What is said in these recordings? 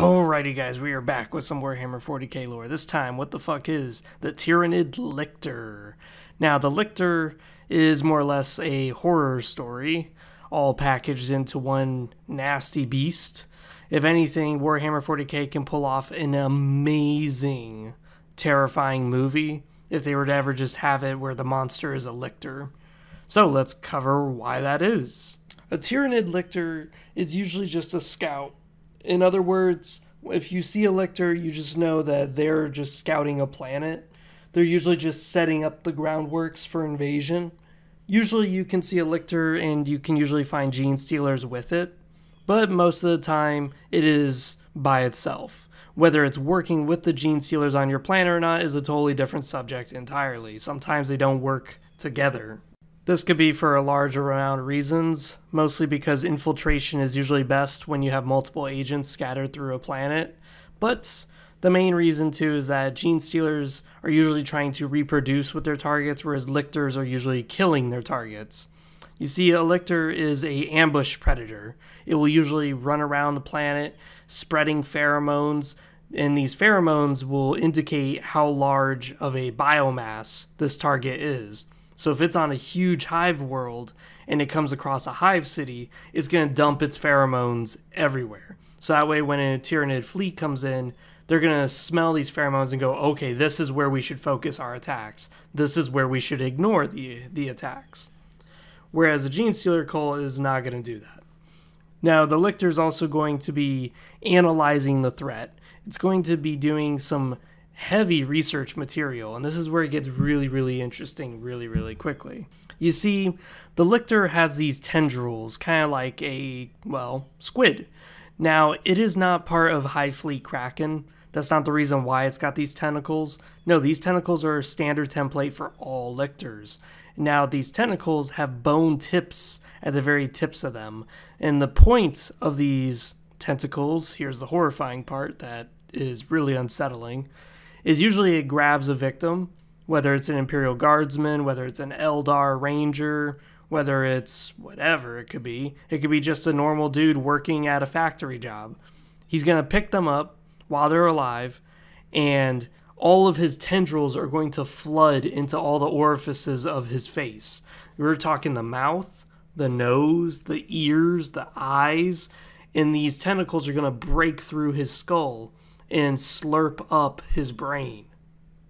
Alrighty guys, we are back with some Warhammer 40k lore. This time, what the fuck is the Tyranid Lictor? Now, the Lictor is more or less a horror story, all packaged into one nasty beast. If anything, Warhammer 40k can pull off an amazing, terrifying movie if they were to ever just have it where the monster is a Lictor. So let's cover why that is. A Tyranid Lictor is usually just a scout. In other words, if you see a Lictor, you just know that they're just scouting a planet. They're usually just setting up the groundworks for invasion. Usually you can see a Lictor and you can usually find gene stealers with it, but most of the time it is by itself. Whether it's working with the gene stealers on your planet or not is a totally different subject entirely. Sometimes they don't work together. This could be for a large amount of reasons, mostly because infiltration is usually best when you have multiple agents scattered through a planet, but the main reason too is that gene stealers are usually trying to reproduce with their targets, whereas Lictors are usually killing their targets. You see, a Lictor is an ambush predator. It will usually run around the planet spreading pheromones, and these pheromones will indicate how large of a biomass this target is. So if it's on a huge hive world and it comes across a hive city, it's going to dump its pheromones everywhere. So that way when a Tyranid fleet comes in, they're going to smell these pheromones and go, okay, this is where we should focus our attacks. This is where we should ignore the attacks. Whereas a Gene Stealer cult is not going to do that. Now, the Lictor is also going to be analyzing the threat. It's going to be doing some heavy research material, and this is where it gets really interesting really quickly. You see, the Lictor has these tendrils, kind of like a, well, squid. Now, it is not part of Hive Fleet Kraken. That's not the reason why it's got these tentacles. No, these tentacles are a standard template for all Lictors. Now, these tentacles have bone tips at the very tips of them, and the point of these tentacles, here's the horrifying part that is really unsettling, is usually it grabs a victim, whether it's an Imperial Guardsman, whether it's an Eldar Ranger, whether it's whatever it could be. It could be just a normal dude working at a factory job. He's going to pick them up while they're alive, and all of his tendrils are going to flood into all the orifices of his face. We're talking the mouth, the nose, the ears, the eyes, and these tentacles are going to break through his skull and slurp up his brain.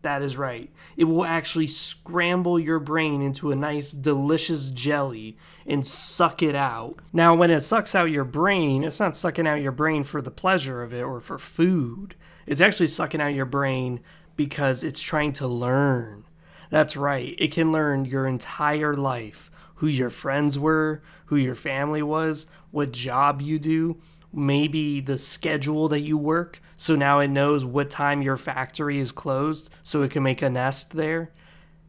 That is right. It will actually scramble your brain into a nice, delicious jelly and suck it out. Now, when it sucks out your brain, it's not sucking out your brain for the pleasure of it or for food. It's actually sucking out your brain because it's trying to learn. That's right. It can learn your entire life, who your friends were, who your family was, what job you do, maybe the schedule that you work, so now it knows what time your factory is closed so it can make a nest there.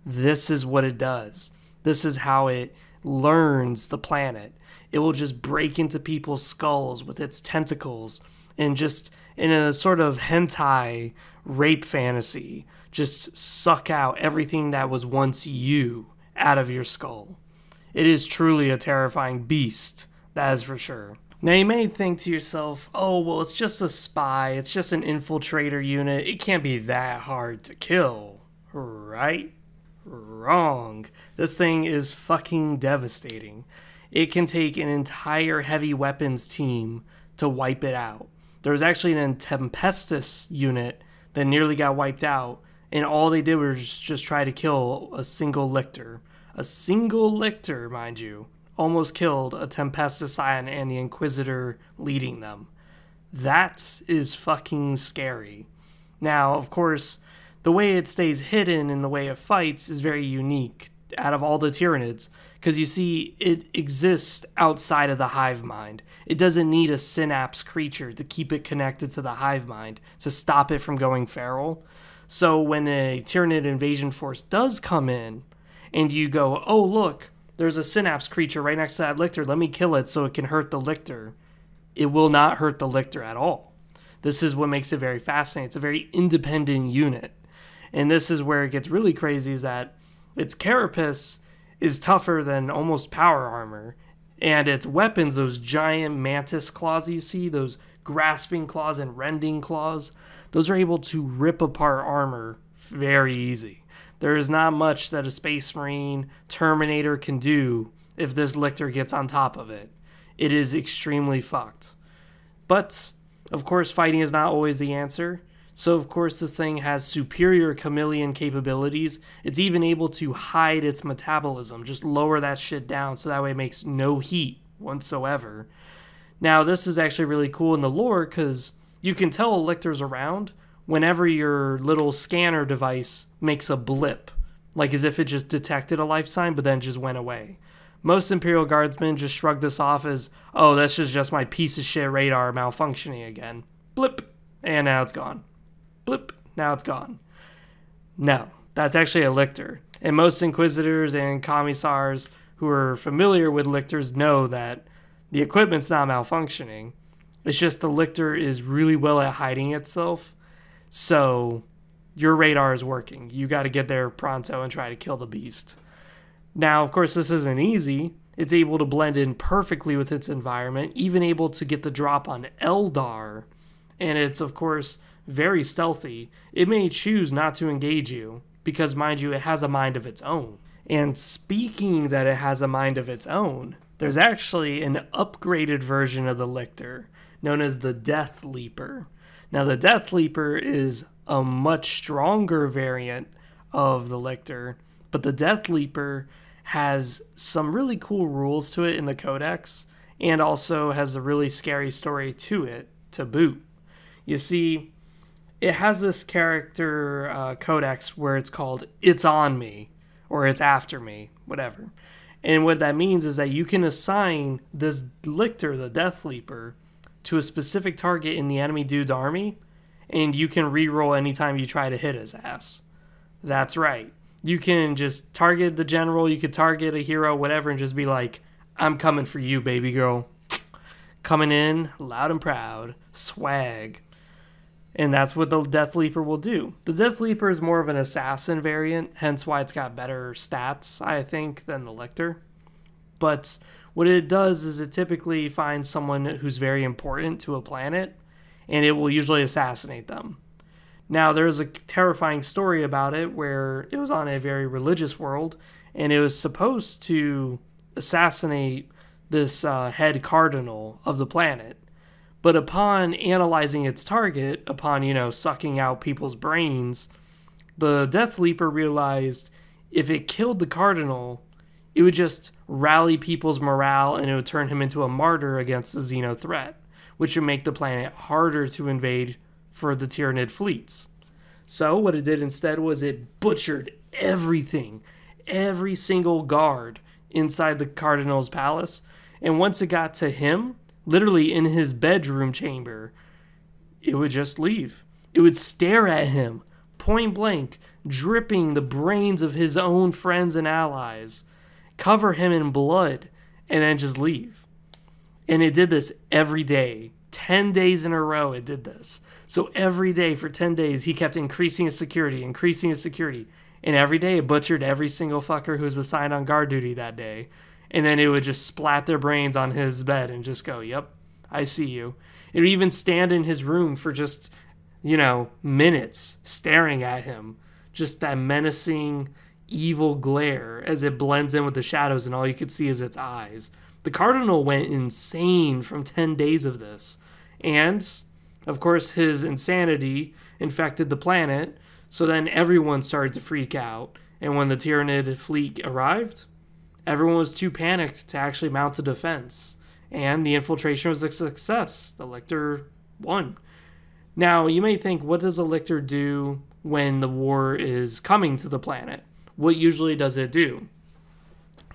This is what it does. This is how it learns the planet. It will just break into people's skulls with its tentacles and just in a sort of hentai rape fantasy, just suck out everything that was once you out of your skull. It is truly a terrifying beast, that is for sure. Now, you may think to yourself, oh, well, it's just a spy. It's just an infiltrator unit. It can't be that hard to kill, right? Wrong. This thing is fucking devastating. It can take an entire heavy weapons team to wipe it out. There was actually an Tempestus unit that nearly got wiped out, and all they did was just try to kill a single Lictor. A single Lictor, mind you. Almost killed a Tempestus Scion and the Inquisitor leading them. That is fucking scary. Now, of course, the way it stays hidden in the way it fights is very unique out of all the Tyranids, because you see, it exists outside of the hive mind. It doesn't need a synapse creature to keep it connected to the hive mind to stop it from going feral. So when a Tyranid invasion force does come in, and you go, oh look, there's a synapse creature right next to that Lictor. Let me kill it so it can hurt the Lictor. It will not hurt the Lictor at all. This is what makes it very fascinating. It's a very independent unit. And this is where it gets really crazy, is that its carapace is tougher than almost power armor. And its weapons, those giant mantis claws you see, those grasping claws and rending claws, those are able to rip apart armor very easy. There is not much that a Space Marine Terminator can do if this Lictor gets on top of it. It is extremely fucked. But, of course, fighting is not always the answer. So, of course, this thing has superior chameleon capabilities. It's even able to hide its metabolism. Just lower that shit down so that way it makes no heat whatsoever. Now, this is actually really cool in the lore because you can tell a Lictor's around whenever your little scanner device makes a blip. Like as if it just detected a life sign but then just went away. Most Imperial Guardsmen just shrug this off as, oh, that's just my piece of shit radar malfunctioning again. Blip, and now it's gone. Blip, now it's gone. No, that's actually a Lictor. And most Inquisitors and Commissars who are familiar with Lictors know that the equipment's not malfunctioning. It's just the Lictor is really well at hiding itself. So your radar is working. You got to get there pronto and try to kill the beast. Now, of course, this isn't easy. It's able to blend in perfectly with its environment, even able to get the drop on Eldar. And it's, of course, very stealthy. It may choose not to engage you, because, mind you, it has a mind of its own. And speaking that it has a mind of its own, there's actually an upgraded version of the Lictor, known as the Death Leaper. Now, the Death Leaper is a much stronger variant of the Lictor, but the Death Leaper has some really cool rules to it in the Codex, and also has a really scary story to it, to boot. You see, it has this character Codex where it's called It's On Me, or It's After Me, whatever. And what that means is that you can assign this Lictor, the Death Leaper, to a specific target in the enemy dude's army, and you can reroll anytime you try to hit his ass. That's right. You can just target the general, you could target a hero, whatever, and just be like, I'm coming for you, baby girl. Coming in, loud and proud, swag. And that's what the Death Leaper will do. The Death Leaper is more of an assassin variant, hence why it's got better stats, I think, than the Lictor. But what it does is it typically finds someone who's very important to a planet, and it will usually assassinate them. Now, there's a terrifying story about it where it was on a very religious world, and it was supposed to assassinate this head cardinal of the planet. But upon analyzing its target, upon, sucking out people's brains, the Death Leaper realized if it killed the cardinal, it would just rally people's morale and it would turn him into a martyr against the Xeno threat, which would make the planet harder to invade for the Tyranid fleets. So what it did instead was it butchered everything, every single guard inside the cardinal's palace, and once it got to him, literally in his bedroom chamber, it would just leave. It would stare at him, point blank, dripping the brains of his own friends and allies, cover him in blood, and then just leave. And it did this every day. 10 days in a row it did this. So every day for 10 days, he kept increasing his security. And every day it butchered every single fucker who was assigned on guard duty that day. And then it would just splat their brains on his bed and just go, yep, I see you. It would even stand in his room for just, minutes staring at him. Just that menacing, evil glare as it blends in with the shadows and all you could see is its eyes. The Cardinal went insane from 10 days of this. And, of course, his insanity infected the planet, so then everyone started to freak out. And when the Tyranid fleet arrived, everyone was too panicked to actually mount a defense. And the infiltration was a success. The Lictor won. Now, you may think, what does a Lictor do when the war is coming to the planet? What usually does it do?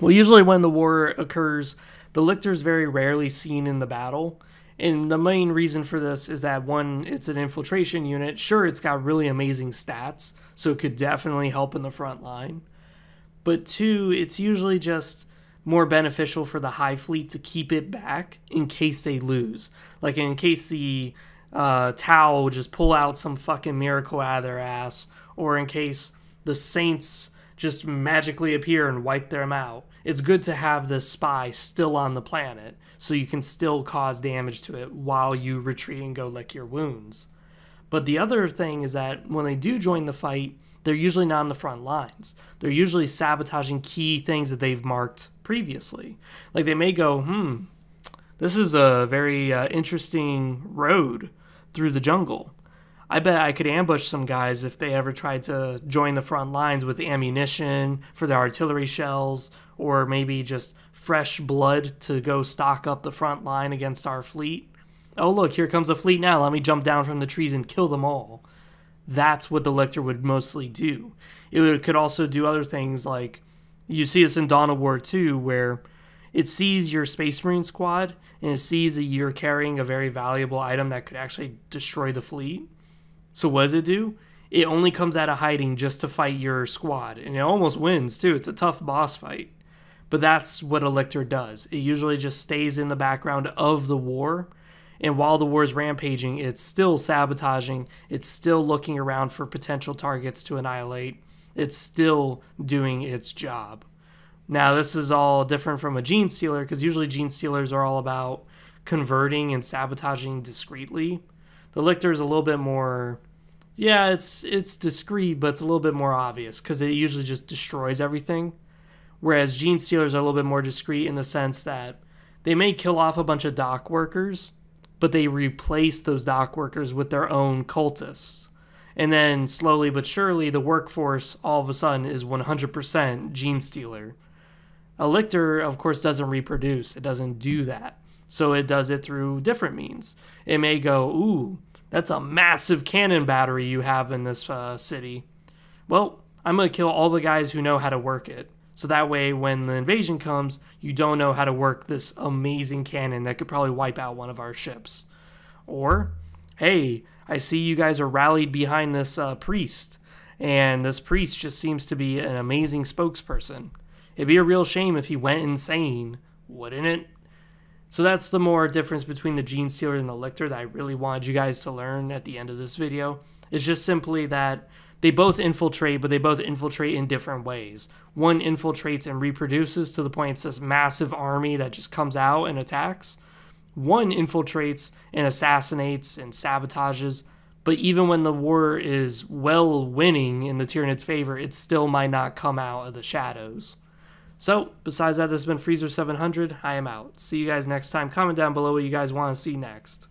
Well, usually when the war occurs, the Lictor is very rarely seen in the battle. And the main reason for this is that, one, it's an infiltration unit. Sure, it's got really amazing stats, so it could definitely help in the front line. But two, it's usually just more beneficial for the High Fleet to keep it back in case they lose. Like in case the Tau will just pull out some fucking miracle out of their ass, or in case the Saints just magically appear and wipe them out. it's good to have this spy still on the planet so you can still cause damage to it while you retreat and go lick your wounds. But the other thing is that when they do join the fight, they're usually not on the front lines. They're usually sabotaging key things that they've marked previously. Like they may go, this is a very interesting road through the jungle. I bet I could ambush some guys if they ever tried to join the front lines with ammunition for their artillery shells, or maybe just fresh blood to go stock up the front line against our fleet. Oh look, here comes a fleet now, let me jump down from the trees and kill them all. That's what the Lictor would mostly do. Could also do other things, like you see this in Dawn of War 2, where it sees your Space Marine squad and it sees that you're carrying a very valuable item that could actually destroy the fleet. So what does it do? It only comes out of hiding just to fight your squad, and it almost wins too. It's a tough boss fight. But that's what a Lictor does. It usually just stays in the background of the war, and while the war is rampaging, it's still sabotaging, it's still looking around for potential targets to annihilate, it's still doing its job. Now, this is all different from a Gene Stealer, because usually Gene Stealers are all about converting and sabotaging discreetly. The Lictor is a little bit more, yeah, it's discreet, but it's a little bit more obvious, because it usually just destroys everything. Whereas Gene Stealers are a little bit more discreet in the sense that they may kill off a bunch of dock workers, but they replace those dock workers with their own cultists. And then slowly but surely, the workforce all of a sudden is 100% Gene Stealer. A Lictor, of course, doesn't reproduce. It doesn't do that. So it does it through different means. It may go, ooh, that's a massive cannon battery you have in this city. Well, I'm going to kill all the guys who know how to work it. So that way, when the invasion comes, you don't know how to work this amazing cannon that could probably wipe out one of our ships. Or, hey, I see you guys are rallied behind this priest, and this priest just seems to be an amazing spokesperson. It'd be a real shame if he went insane, wouldn't it? So that's the more difference between the Gene Stealer and the Lictor that I really wanted you guys to learn at the end of this video. It's just simply that they both infiltrate, but they both infiltrate in different ways. One infiltrates and reproduces to the point it's this massive army that just comes out and attacks. One infiltrates and assassinates and sabotages, but even when the war is well winning in the Tyranid's favor, it still might not come out of the shadows. So, besides that, this has been Freezer700. I am out. See you guys next time. Comment down below what you guys want to see next.